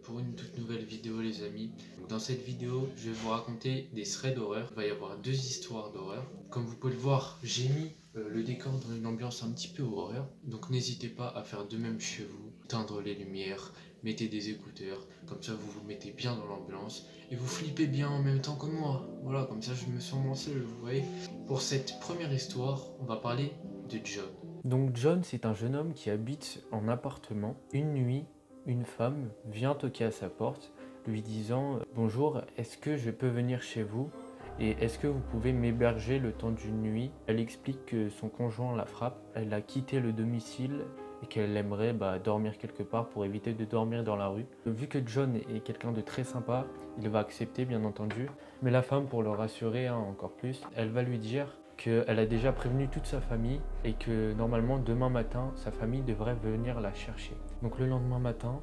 pour une toute nouvelle vidéo les amis. Donc, dans cette vidéo, je vais vous raconter des threads d'horreur. Il va y avoir 2 histoires d'horreur. Comme vous pouvez le voir, j'ai mis le décor dans une ambiance un petit peu horreur. Donc n'hésitez pas à faire de même chez vous. Éteindre les lumières, mettez des écouteurs. Comme ça vous vous mettez bien dans l'ambiance. Et vous flippez bien en même temps que moi. Voilà, comme ça je me sens moins seul, vous voyez. Pour cette première histoire, on va parler de John. Donc John, c'est un jeune homme qui habite en appartement. Une nuit, une femme vient toquer à sa porte, lui disant « Bonjour, est-ce que je peux venir chez vous et est-ce que vous pouvez m'héberger le temps d'une nuit ?» Elle explique que son conjoint la frappe, elle a quitté le domicile et qu'elle aimerait dormir quelque part pour éviter de dormir dans la rue. Vu que John est quelqu'un de très sympa, il va accepter bien entendu. Mais la femme, pour le rassurer encore plus, elle va lui dire qu'elle a déjà prévenu toute sa famille et que normalement demain matin, sa famille devrait venir la chercher. Donc le lendemain matin,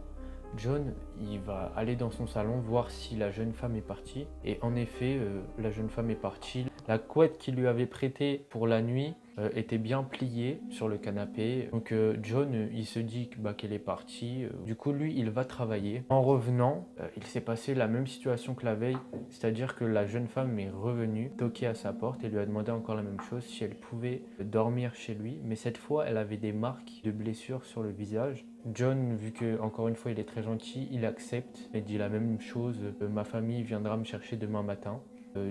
John, il va aller dans son salon voir si la jeune femme est partie. Et en effet, la jeune femme est partie. La couette qu'il lui avait prêtée pour la nuit était bien pliée sur le canapé. Donc John, il se dit qu'elle est partie. Du coup, lui, il va travailler. En revenant, il s'est passé la même situation que la veille. C'est-à-dire que la jeune femme est revenue, toquer à sa porte et lui a demandé encore la même chose, si elle pouvait dormir chez lui. Mais cette fois, elle avait des marques de blessures sur le visage. John, vu que encore une fois il est très gentil, il accepte et dit la même chose, ma famille viendra me chercher demain matin.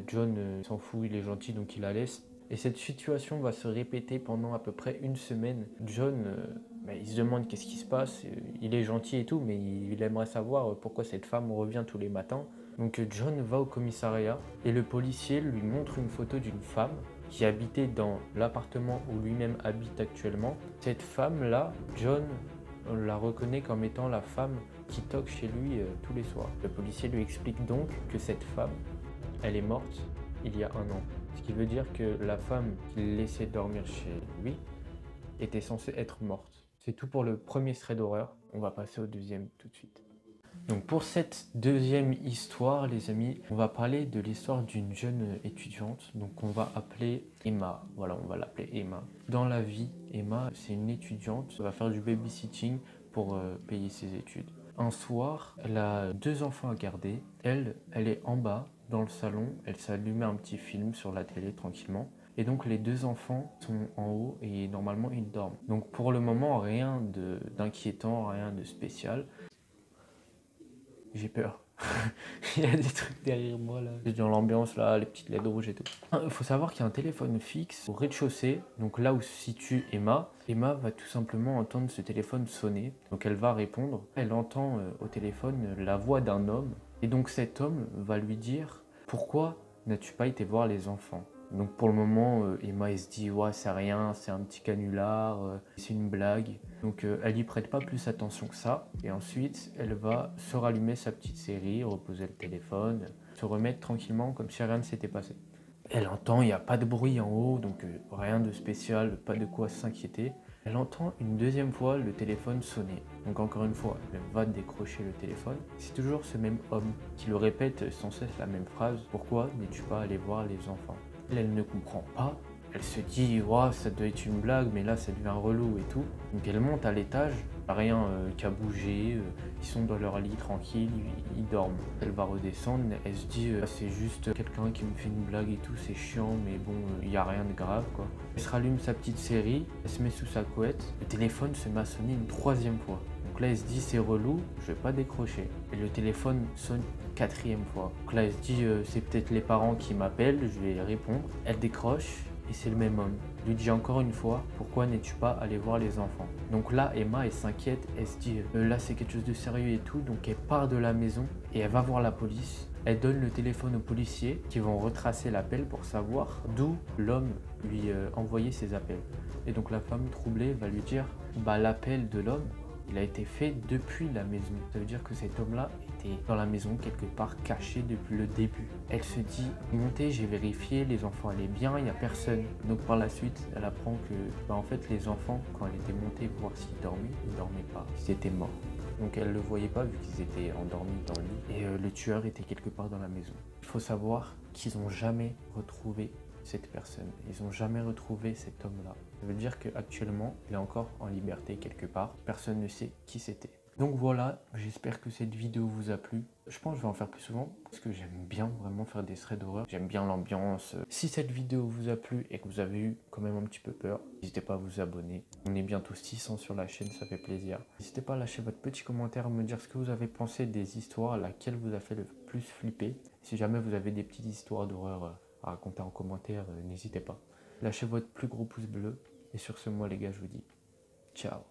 John s'en fout, il est gentil donc il la laisse. Et cette situation va se répéter pendant à peu près une semaine. John, il se demande qu'est-ce qui se passe, il est gentil et tout, mais il aimerait savoir pourquoi cette femme revient tous les matins. Donc John va au commissariat et le policier lui montre une photo d'une femme qui habitait dans l'appartement où lui-même habite actuellement. Cette femme-là, John on la reconnaît comme étant la femme qui toque chez lui tous les soirs. Le policier lui explique donc que cette femme, elle est morte il y a 1 an. Ce qui veut dire que la femme qu'il laissait dormir chez lui était censée être morte. C'est tout pour le premier thread d'horreur. On va passer au deuxième tout de suite. Donc pour cette deuxième histoire, les amis, on va parler de l'histoire d'une jeune étudiante, donc on va appeler Emma. Voilà, on va l'appeler Emma. Dans la vie, Emma, c'est une étudiante, elle va faire du babysitting pour payer ses études. Un soir, elle a 2 enfants à garder. Elle est en bas, dans le salon, elle s'allumait un petit film sur la télé tranquillement. Et donc les 2 enfants sont en haut et normalement ils dorment. Donc pour le moment, rien d'inquiétant, rien de spécial. J'ai peur. Il y a des trucs derrière moi là. C'est dans l'ambiance là, les petites LED rouges et tout. Il faut savoir qu'il y a un téléphone fixe au rez-de-chaussée. Donc là où se situe Emma. Emma va tout simplement entendre ce téléphone sonner. Donc elle va répondre. Elle entend au téléphone la voix d'un homme. Et donc cet homme va lui dire « Pourquoi n'as-tu pas été voir les enfants ?» Donc pour le moment, Emma elle se dit « Ouais, c'est rien, c'est un petit canular, c'est une blague. » Donc elle y prête pas plus attention que ça. Et ensuite, elle va se rallumer sa petite série, reposer le téléphone, se remettre tranquillement comme si rien ne s'était passé. Elle entend, il n'y a pas de bruit en haut, donc rien de spécial, pas de quoi s'inquiéter. Elle entend une deuxième fois le téléphone sonner. Donc encore une fois, elle va décrocher le téléphone. C'est toujours ce même homme qui le répète sans cesse la même phrase. « Pourquoi n'es-tu pas allé voir les enfants ?» Elle ne comprend pas. Elle se dit wow, ça doit être une blague, mais là ça devient relou et tout. Donc elle monte à l'étage, rien qu'à bouger, ils sont dans leur lit tranquille, ils dorment. Elle va redescendre, elle se dit c'est juste quelqu'un qui me fait une blague et tout, c'est chiant, mais bon, il n'y a rien de grave quoi. Elle se rallume sa petite série, elle se met sous sa couette, le téléphone se met à sonner une 3e fois. Donc là elle se dit c'est relou, je vais pas décrocher. Et le téléphone sonne 4e fois. Donc là elle se dit c'est peut-être les parents qui m'appellent, je vais répondre. Elle décroche. Et c'est le même homme. Il lui dit encore une fois, pourquoi n'es-tu pas allé voir les enfants? Donc là, Emma, elle s'inquiète, elle se dit, là c'est quelque chose de sérieux et tout. Donc elle part de la maison et elle va voir la police. Elle donne le téléphone aux policiers qui vont retracer l'appel pour savoir d'où l'homme lui envoyait ses appels. Et donc la femme troublée va lui dire, l'appel de l'homme, il a été fait depuis la maison. Ça veut dire que cet homme-là était dans la maison quelque part caché depuis le début. Elle se dit, montez, j'ai vérifié, les enfants allaient bien, il n'y a personne. Donc par la suite, elle apprend que en fait les enfants, quand elle était montée pour voir s'ils dormaient pas, ils étaient morts. Donc elle ne le voyait pas vu qu'ils étaient endormis dans le lit. Et le tueur était quelque part dans la maison. Il faut savoir qu'ils n'ont jamais retrouvé cette personne. Ils n'ont jamais retrouvé cet homme-là. Ça veut dire qu'actuellement, il est encore en liberté quelque part. Personne ne sait qui c'était. Donc voilà, j'espère que cette vidéo vous a plu. Je pense que je vais en faire plus souvent parce que j'aime bien vraiment faire des threads d'horreur. J'aime bien l'ambiance. Si cette vidéo vous a plu et que vous avez eu quand même un petit peu peur, n'hésitez pas à vous abonner. On est bientôt 600 sur la chaîne, ça fait plaisir. N'hésitez pas à lâcher votre petit commentaire, me dire ce que vous avez pensé des histoires, laquelle vous a fait le plus flipper. Si jamais vous avez des petites histoires d'horreur à raconter en commentaire, n'hésitez pas. Lâchez votre plus gros pouce bleu. Et sur ce, moi les gars, je vous dis ciao.